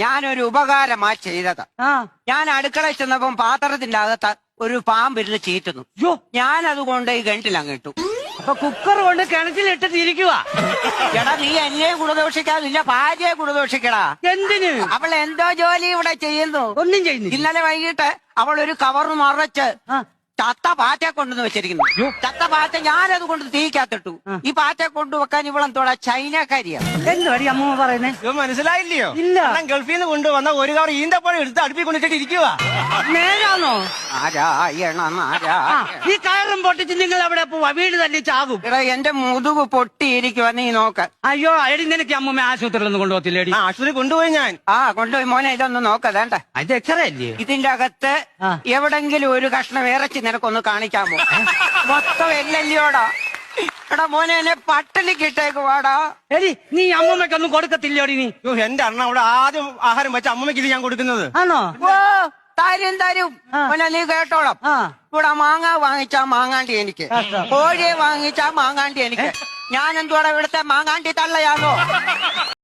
ഞാനൊരു ഉപകാരമാ ചെയ്തത്. ഞാൻ അടുക്കളയിൽ ചെന്നപ്പം പാത്രത്തിന്റെ അകത്ത് ഒരു പാമ്പിരുന്ന് ചീറ്റുന്നു. ഞാൻ അതുകൊണ്ട് ഈ കിണറ്റിലങ്ങിട്ടു. അപ്പൊ കുക്കർ കൊണ്ട് കിണറ്റിലിട്ടിട്ട് ഇരിക്കുക. എടാ നീ എന്നെ ഗുണദോഷിക്കാതെ നിന്റെ ഭാര്യയെ ഗുണദോഷിക്കടാ. എന്തിന്? അവൾ എന്തോ ജോലി ഇവിടെ ചെയ്യുന്നു. ഒന്നും ചെയ്യുന്നു. ഇന്നലെ വൈകിട്ട് അവൾ ഒരു കവർ നിറച്ച് ചത്ത പാറ്റയെ കൊണ്ടുവന്ന് വെച്ചിരിക്കുന്നു. ചത്ത പാറ്റ ഞാനത് കൊണ്ട് തീക്കകത്തിട്ടു. ഈ പാറ്റയെ കൊണ്ടുവെക്കാൻ ഇവളെന്തോടാ ചൈനക്കാരിയാണ്. എന്തുവാടി അമ്മ പറയുന്നേ? മനസ്സിലായില്ലയോ? ഇല്ല. ഗൾഫിൽ നിന്ന് കൊണ്ടുവന്ന ഒരു കവർ ഈന്തപ്പഴം എടുത്ത് അടുപ്പിൽ കൊണ്ടിട്ട് ഇരിക്കുക. നേരാണോ? നാരായണ നാരായണ. ഈ കയറും പൊട്ടിച്ച് നിങ്ങൾ അവിടെ പോവാ, വീട് തന്നെ ചാകും. എടാ എന്റെ മുതുക് പൊട്ടിയിരിക്കുവാ, നീ നോക്ക്. അയ്യോ എടി, നിനക്ക് അമ്മൂമ്മ ആശുപത്രിയിൽ ഒന്നും കൊണ്ടുപോകത്തില്ലേടി? ആശുപത്രി കൊണ്ടുപോയി ഞാൻ. കൊണ്ടുപോയി മോനെ, ഇതൊന്ന് നോക്കതേണ്ട. അത് എക്സ്റേ അല്ലേ? ഇതിന്റെ അകത്ത് എവിടെങ്കിലും ഒരു കഷ്ണം ഇറച്ചി നിനക്കൊന്ന് കാണിക്കാമോ? മൊത്തം എല്ലല്ലോടാ. എടാ മോനെ, എന്നെ പട്ടിണിക്കിട്ടേക്ക് വാടാ. എടി നീ അമ്മൂമ്മക്കൊന്നും കൊടുക്കത്തില്ലോടി നീ? എന്റെ അണ്ണ അവിടെ ആദ്യം ആഹാരം വെച്ച അമ്മയ്ക്ക് ഇത് ഞാൻ കൊടുക്കുന്നത്. ആണോ? ഓ തരും മോനെ, നീ കേട്ടോളാം. ഇവിടെ മാങ്ങ വാങ്ങിച്ചാ മാങ്ങാണ്ടി എനിക്ക്, കോഴിയെ വാങ്ങിച്ചാ മാങ്ങാണ്ടി എനിക്ക്. ഞാൻ എന്തുവാടാ ഇവിടുത്തെ മാങ്ങാണ്ടി തള്ളയാണോ?